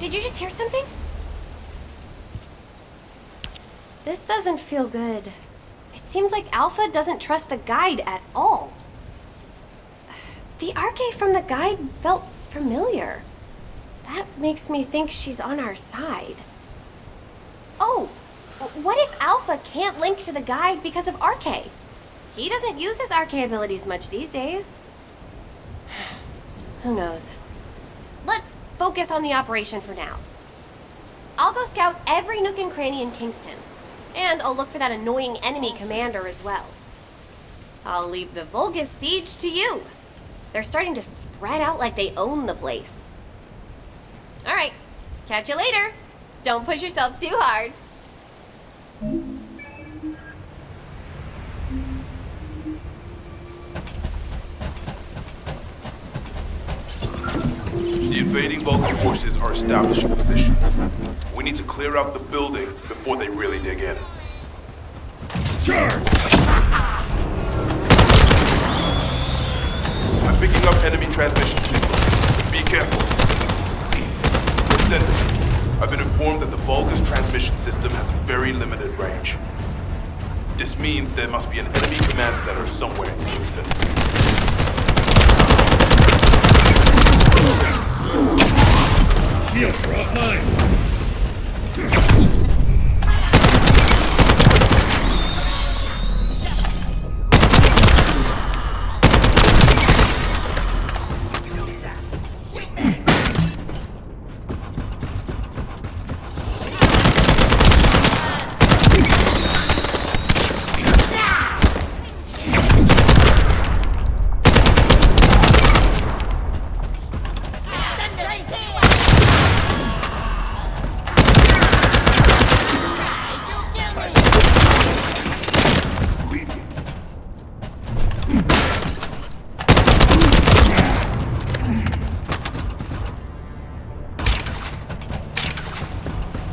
Did you just hear something? This doesn't feel good. It seems like Alpha doesn't trust the guide at all. The arcade from the guide felt familiar. That makes me think she's on our side. Oh, what if Alpha can't link to the guide because of Arcade? He doesn't use his Arcade abilities much these days. Who knows? Let's focus on the operation for now. I'll go scout every nook and cranny in Kingston, and I'll look for that annoying enemy commander as well. I'll leave the Vulgus siege to you. They're starting to spread out like they own the place. All right, catch you later. Don't push yourself too hard. The invading Vulcan forces are establishing positions. We need to clear out the building before they really dig in. Charge! I'm picking up enemy transmission signals. Be careful. Descendant, I've been informed that the Vulgus transmission system has a very limited range. This means there must be an enemy command center somewhere in Kingston. Shields are offline.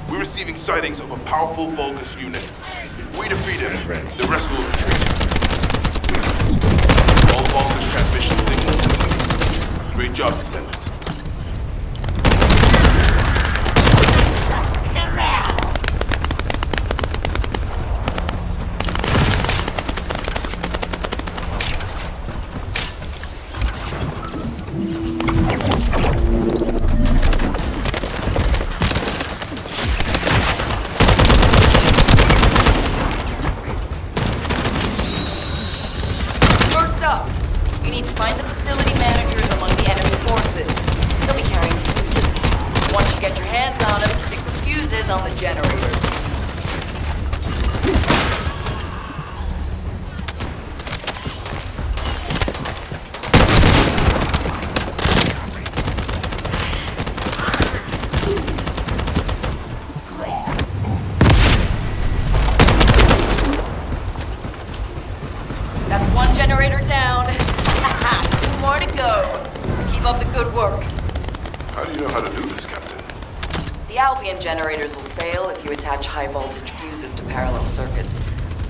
We're receiving sightings of a powerful Vulgus unit. If we defeat him, the rest will retreat. All Vulgus transmission signals. Great job, Descendant. On the generators. That's one generator down. 2 more to go. Keep up the good work. How do you know how to do this, Captain? The Albion generators will fail if you attach high-voltage fuses to parallel circuits.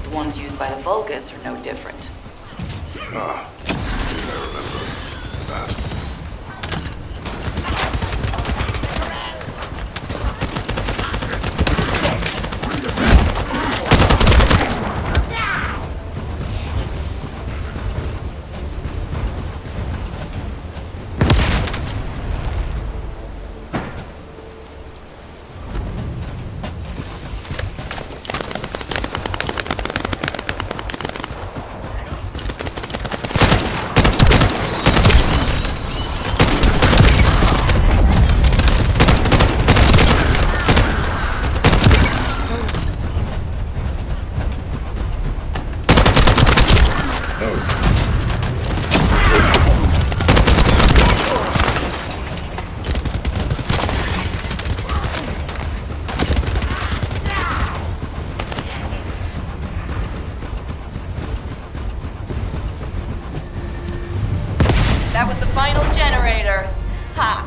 The ones used by the Vulgus are no different. Ah, I remember that. That was the final generator. Ha!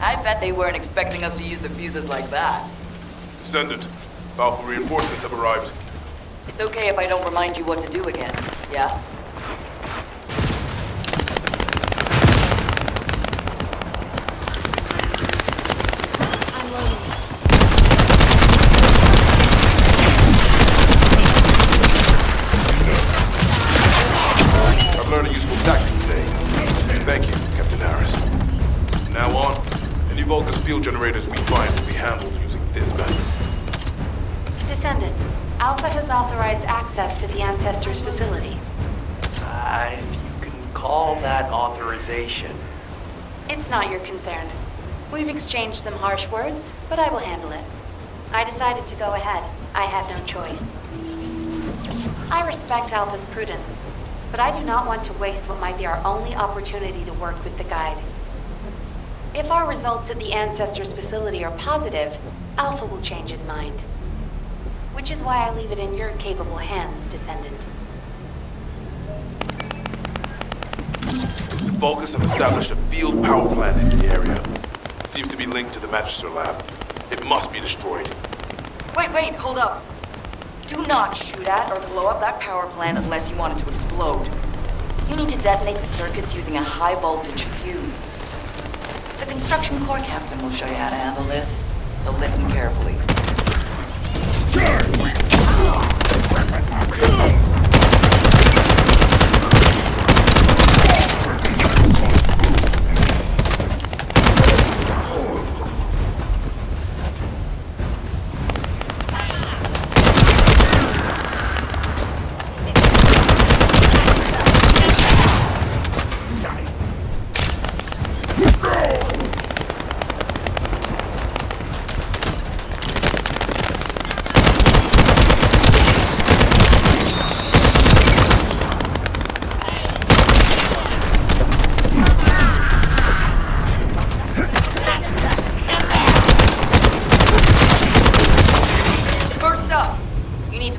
I bet they weren't expecting us to use the fuses like that. Descendant, powerful reinforcements have arrived. It's okay if I don't remind you what to do again, yeah? I've learned a useful tactic today. Thank you, Captain Harris. From now on, any Vulgus field generators we find will be handled using this method. Descendant, Alpha has authorized access to the Ancestors' facility. If you can call that authorization. It's not your concern. We've exchanged some harsh words, but I will handle it. I decided to go ahead. I had no choice. I respect Alpha's prudence, but I do not want to waste what might be our only opportunity to work with the Guide. If our results at the Ancestors' facility are positive, Alpha will change his mind. Which is why I leave it in your capable hands, Descendant. The Vulgus have established a field power plant in the area. It seems to be linked to the Magister lab. It must be destroyed. Wait, hold up. Do not shoot at or blow up that power plant unless you want it to explode. You need to detonate the circuits using a high voltage fuse. The construction corps captain will show you how to handle this, so listen carefully.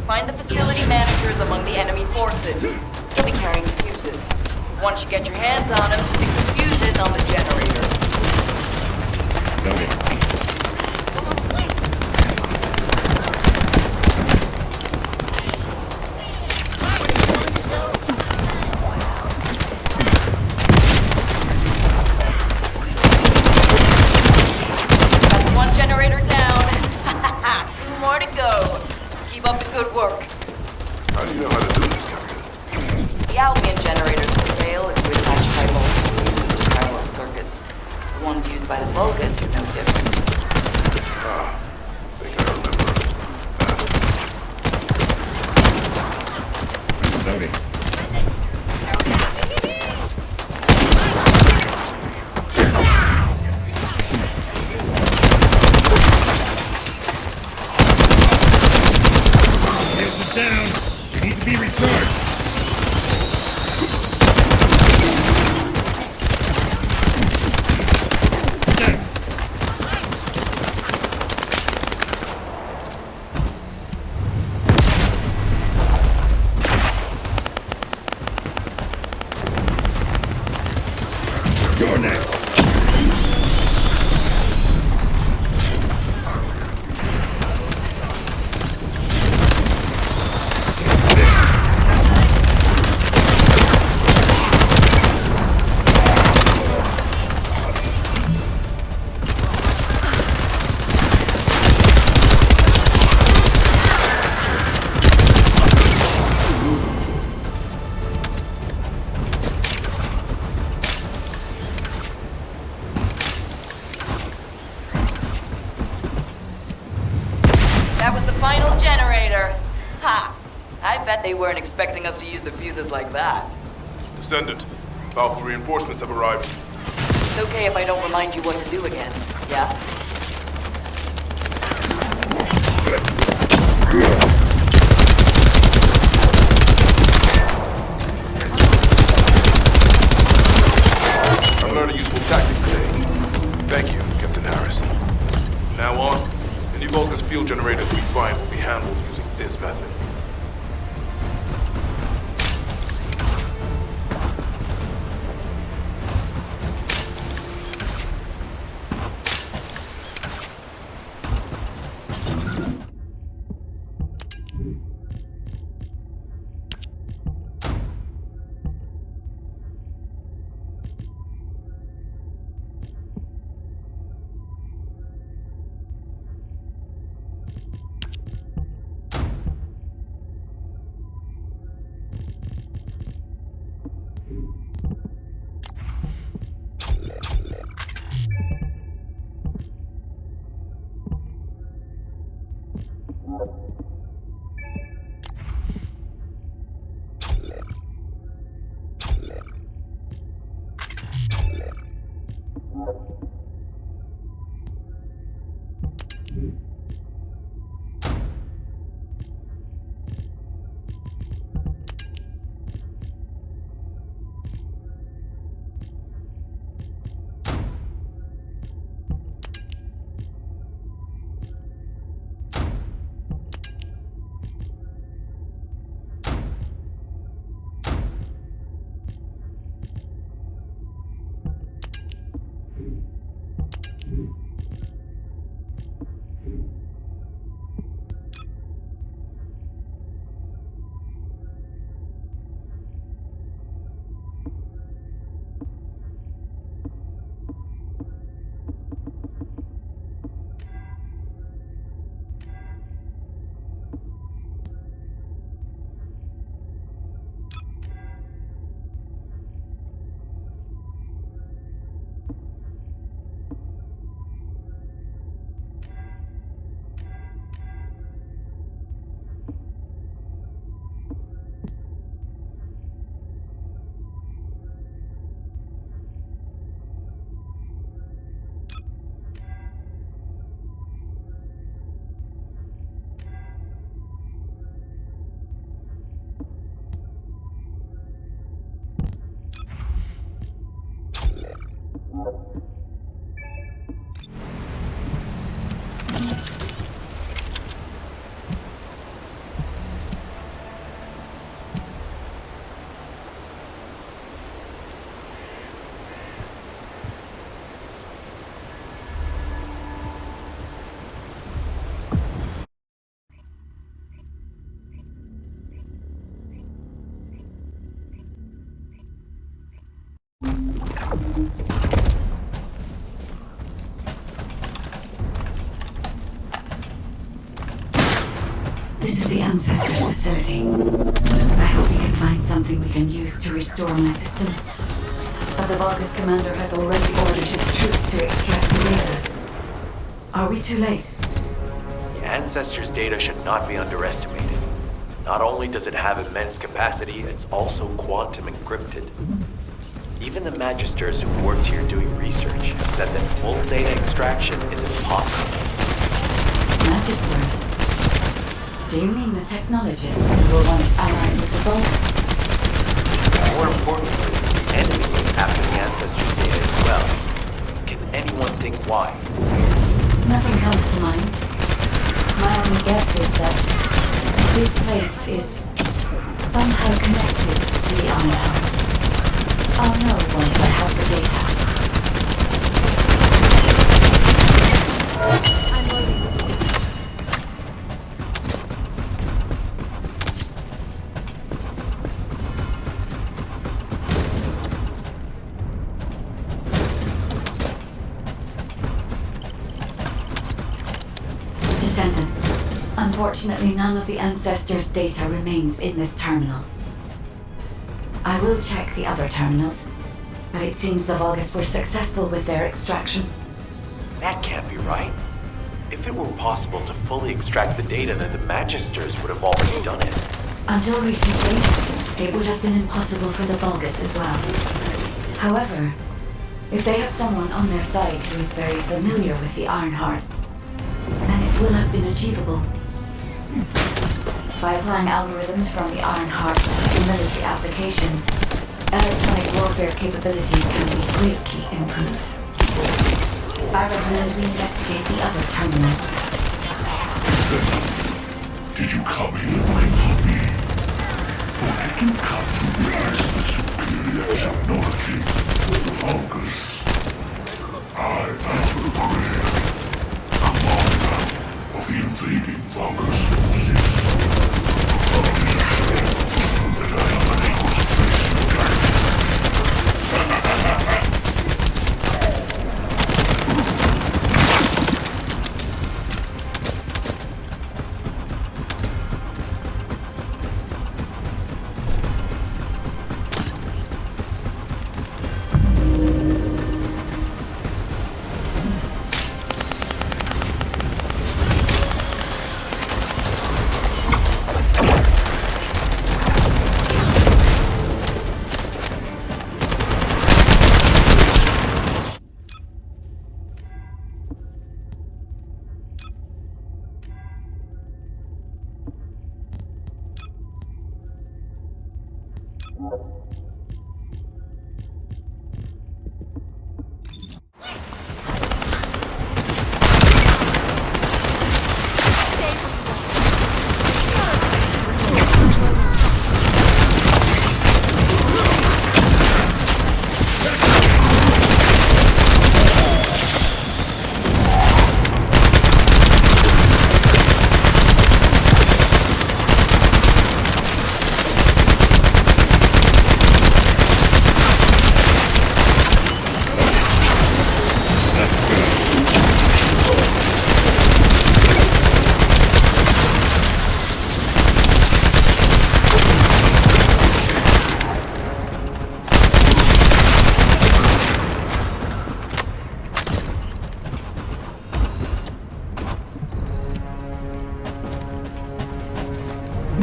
Find the facility managers among the enemy forces. They'll be carrying fuses. Once you get your hands on them, stick the fuses on the generators. That's one generator down. Two more to go. Keep up the good work. How do you know how to do this, Captain? The Albion generators will fail if you attach high voltage fuses to parallel circuits. The ones used by the Vulgus are no different. I think I remember that. Down. You need to be recharged. You're next. That was the final generator. Ha! I bet they weren't expecting us to use the fuses like that. Descendant, powerful reinforcements have arrived. It's okay if I don't remind you what to do again, yeah? I've learned a useful tactic today. Thank you, Captain Harris. From now on, any Vulgus field generators we find will be handled using this method. This is the Ancestors facility. I hope we can find something we can use to restore my system. But the Vulgus commander has already ordered his troops to extract the data. Are we too late? The Ancestors' data should not be underestimated. Not only does it have immense capacity, it's also quantum encrypted. Even the Magisters who worked here doing research have said that full data extraction is impossible. Magisters? Do you mean the technologists who were once allied with the Vulgus? More importantly, the enemy is after the Ancestors' data as well. Can anyone think why? Nothing comes to mind. My only guess is that this place is somehow connected to the Ironheart. I'll know once I have the data. I'm loading. Descendant. Unfortunately, none of the Ancestors' data remains in this terminal. I will check the other terminals, but it seems the Vulgus were successful with their extraction. That can't be right. If it were possible to fully extract the data, then the Magisters would have already done it. Until recently, it would have been impossible for the Vulgus as well. However, if they have someone on their side who is very familiar with the Ironheart, then it will have been achievable. By applying algorithms from the Ironheart to military applications, electronic warfare capabilities can be greatly improved. I recommend we investigate the other terminals. Did you come here looking for me? Or did you come to realize the superior technology of the Vulgus? I am the commander of the invading Vulgus forces. But it is a shame that I am unable to face your guidance.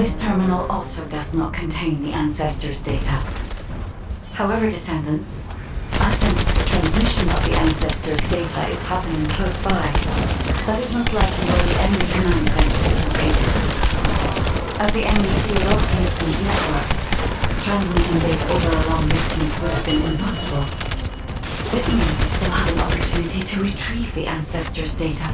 This terminal also does not contain the ancestors' data. However, Descendant, I sense the transmission of the ancestors' data is happening close by. That is most likely where the enemy command center is located. As the enemy sealed off Kingston's network, transmitting data over a long distance would have been impossible. This means we still have an opportunity to retrieve the ancestors' data.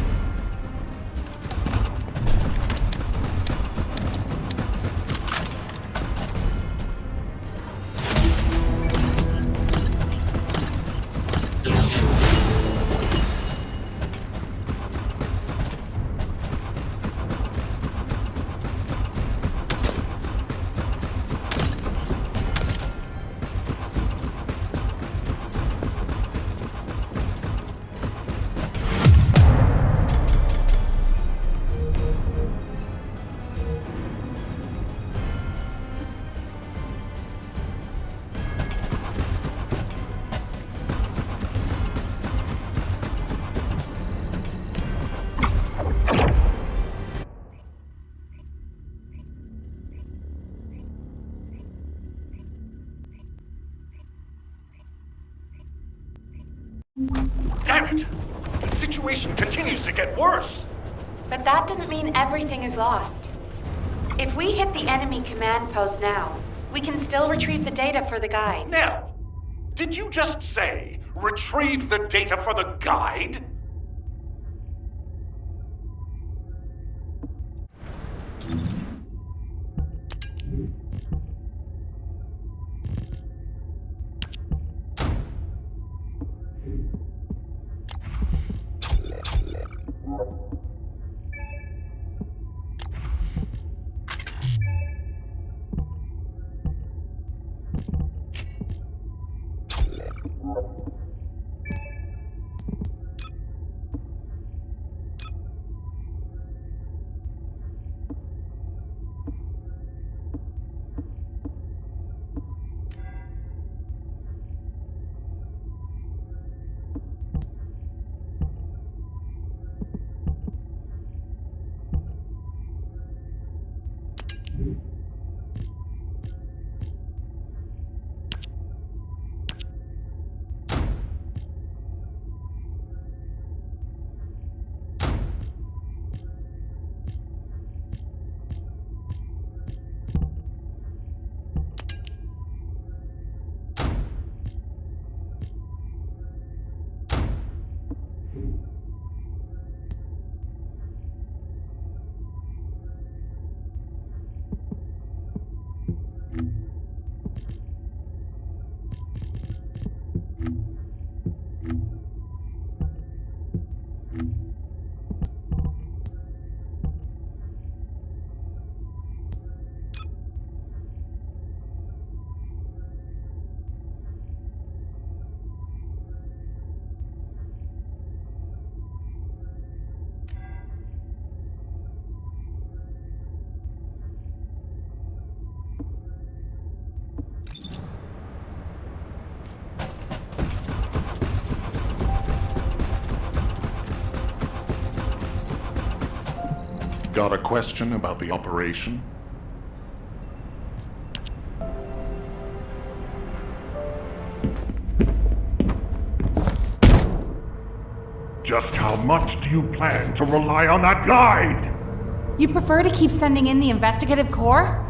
Damn it! The situation continues to get worse! But that doesn't mean everything is lost. If we hit the enemy command post now, we can still retrieve the data for the guide. Nell, did you just say, retrieve the data for the guide? Got a question about the operation? Just how much do you plan to rely on that guide? You prefer to keep sending in the investigative corps?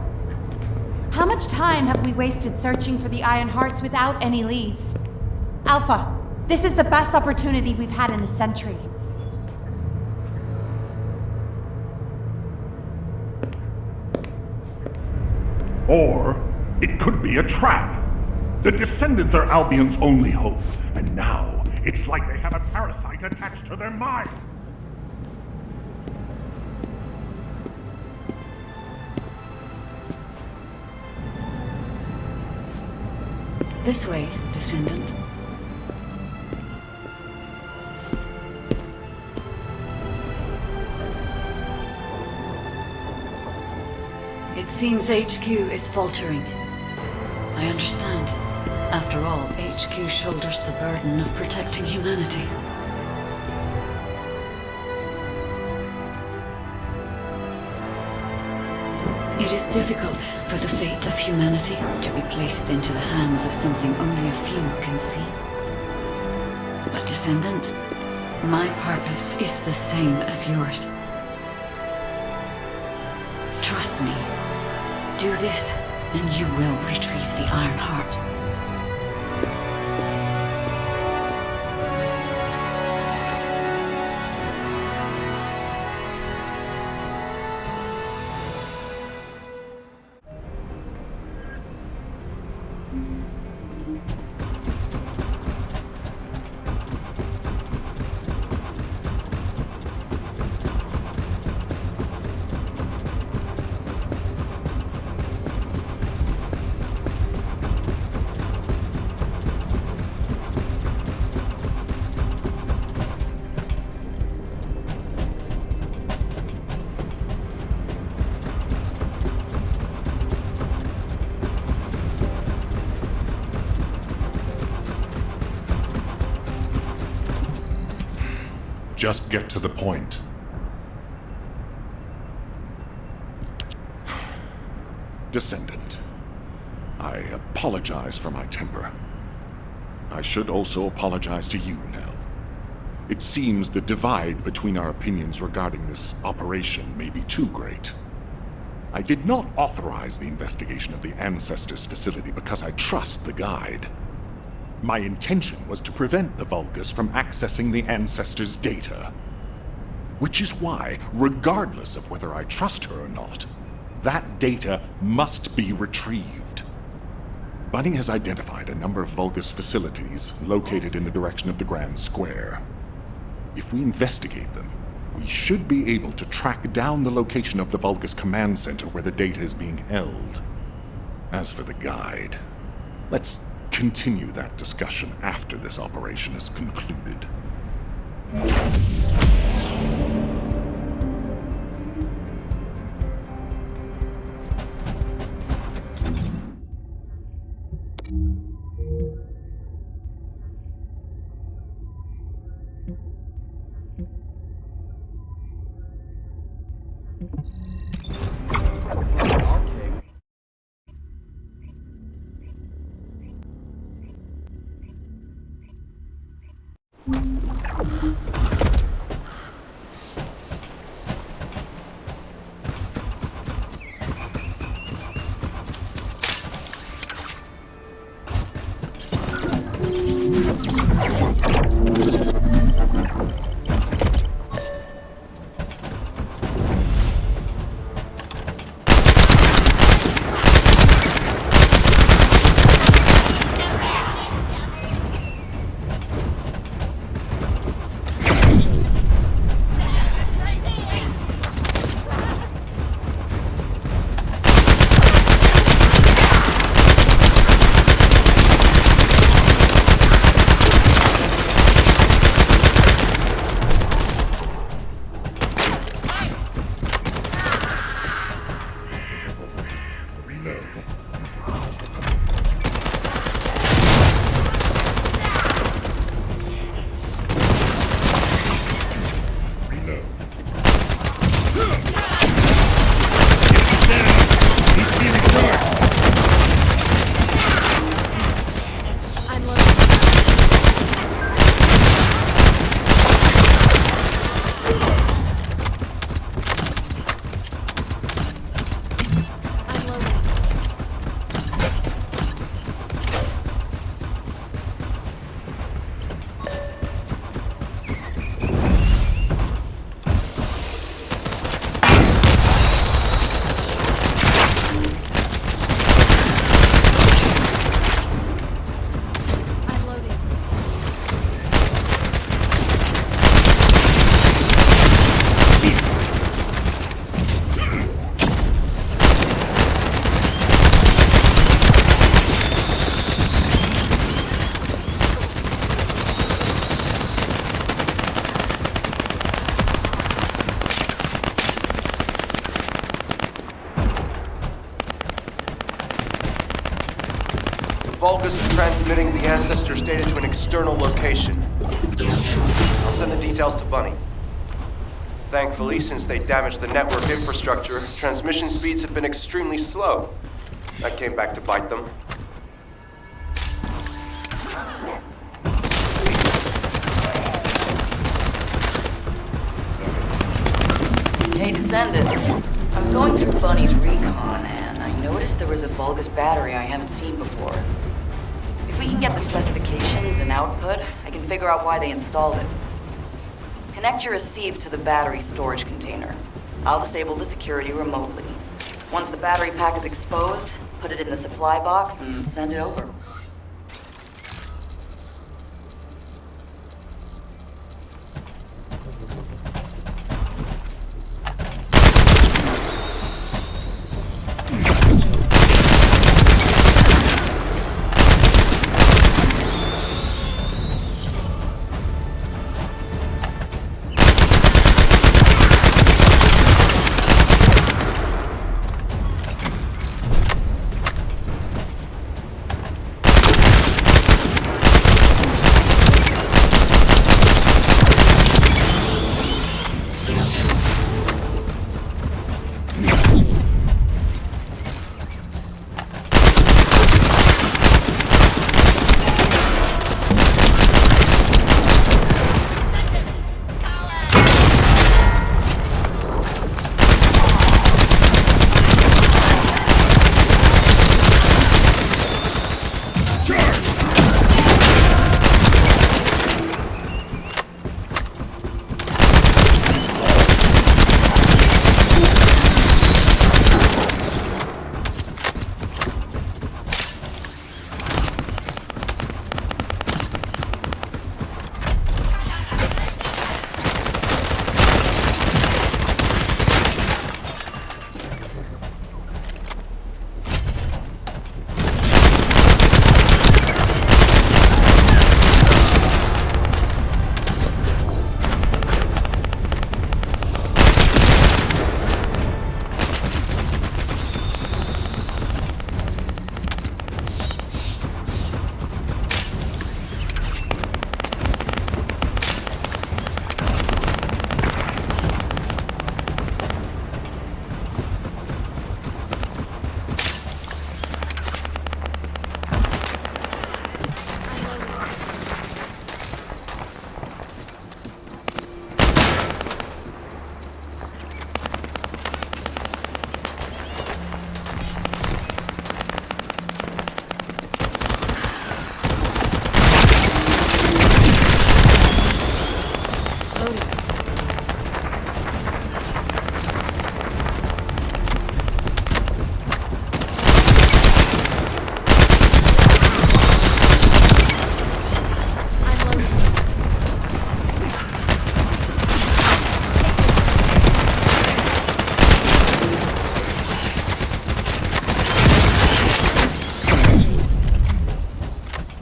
How much time have we wasted searching for the Iron Hearts without any leads? Alpha, this is the best opportunity we've had in a century. Or it could be a trap. The Descendants are Albion's only hope, and now it's like they have a parasite attached to their minds. This way, Descendant. It seems HQ is faltering. I understand. After all, HQ shoulders the burden of protecting humanity. It is difficult for the fate of humanity to be placed into the hands of something only a few can see. But Descendant, my purpose is the same as yours. Trust me. Do this, and you will retrieve the Iron Heart. Just get to the point. Descendant, I apologize for my temper. I should also apologize to you, Nell. It seems the divide between our opinions regarding this operation may be too great. I did not authorize the investigation of the Ancestors' facility because I trust the guide. My intention was to prevent the Vulgus from accessing the Ancestors' data. Which is why, regardless of whether I trust her or not, that data must be retrieved. Bunny has identified a number of Vulgus facilities located in the direction of the Grand Square. If we investigate them, we should be able to track down the location of the Vulgus command center where the data is being held. As for the guide, let's continue that discussion after this operation is concluded. Vulgus is transmitting the Ancestors' data to an external location. I'll send the details to Bunny. Thankfully, since they damaged the network infrastructure, transmission speeds have been extremely slow. That came back to bite them. Hey, Descendant. I was going through Bunny's recon, and I noticed there was a Vulgus battery I haven't seen before. If we can get the specifications and output, I can figure out why they installed it. Connect your receive to the battery storage container. I'll disable the security remotely. Once the battery pack is exposed, put it in the supply box and send it over.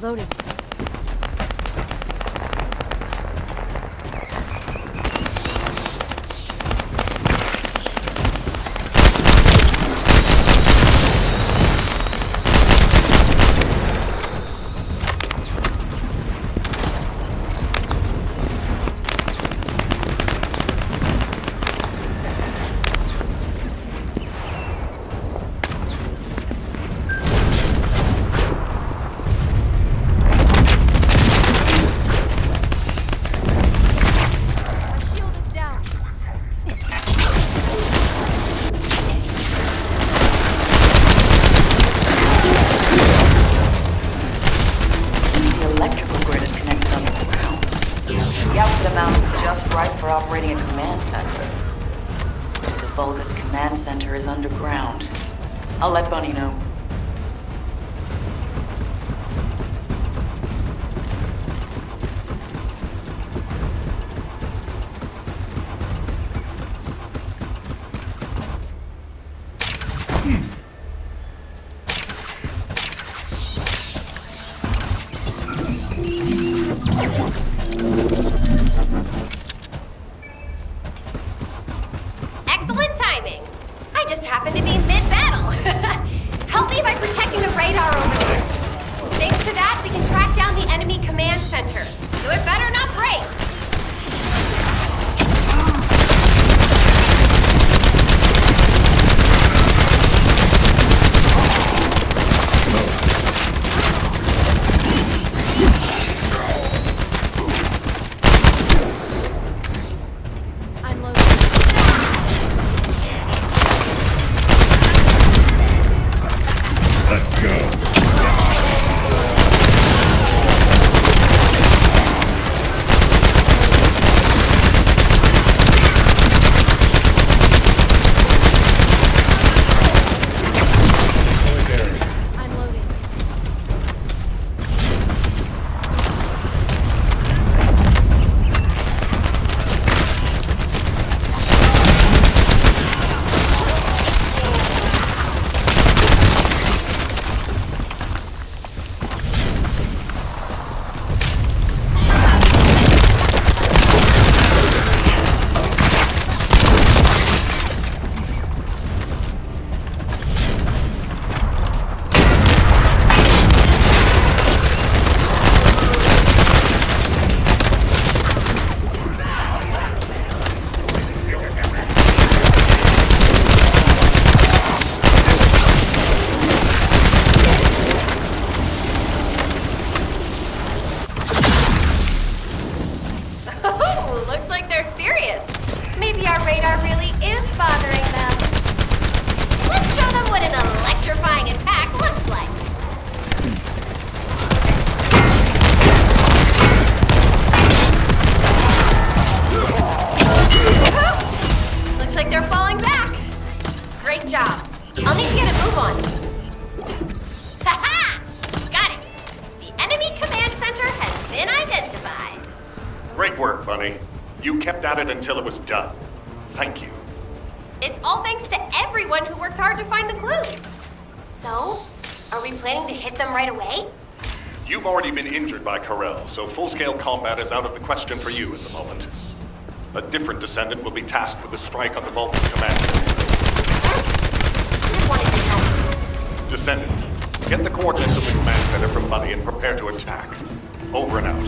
Loaded. Center is underground. I'll let Bunny know. Excellent timing. I just happened to be mid-battle. Help me by protecting the radar over there. Thanks to that, we can track down the enemy command center. So it better not break. like they're serious. Maybe our radar really is bothering them. Let's show them what an electrifying attack looks like. Looks like they're falling back. Great job. I'll need to get a move on. Ha-ha! Got it. The enemy command center has been identified. Great work, Bunny. You kept at it until it was done. Thank you. It's all thanks to everyone who worked hard to find the clues. So, are we planning to hit them right away? You've already been injured by Carell, so full-scale combat is out of the question for you at the moment. A different descendant will be tasked with the strike on the Vulcan's command. I just wanted to help. Descendant, get the coordinates of the command center from Bunny and prepare to attack. Over and out.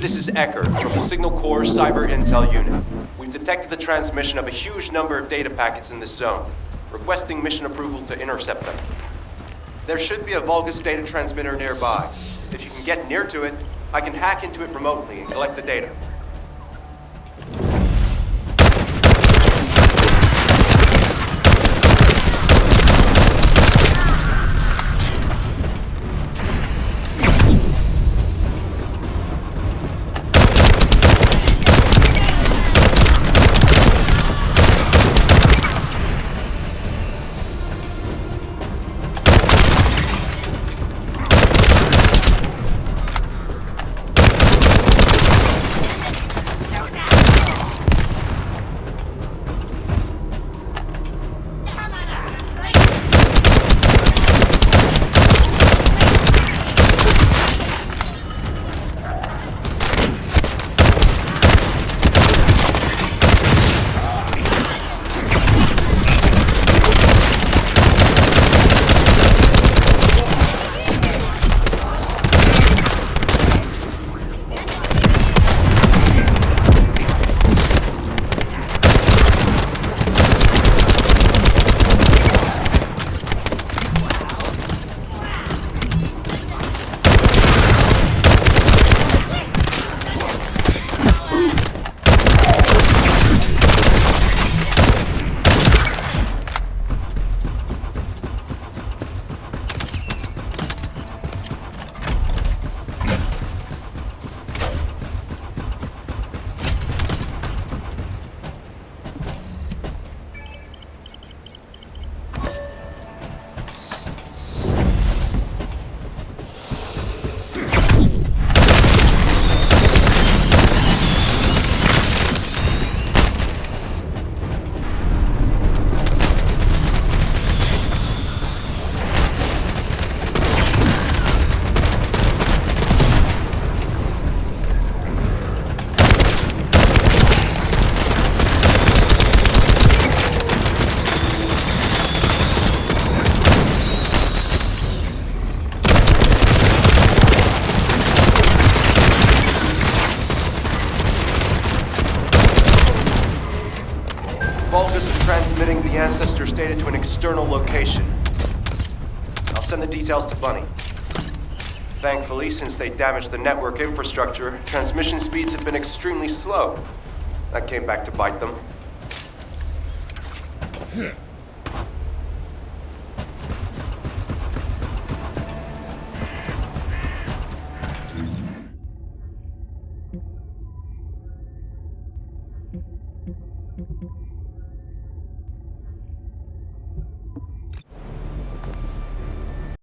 This is Ecker from the Signal Corps Cyber Intel Unit. We've detected the transmission of a huge number of data packets in this zone, requesting mission approval to intercept them. There should be a Vulgus data transmitter nearby. If you can get near to it, I can hack into it remotely and collect the data. relocated to an external location. I'll send the details to Bunny. Thankfully, since they damaged the network infrastructure, transmission speeds have been extremely slow. That came back to bite them.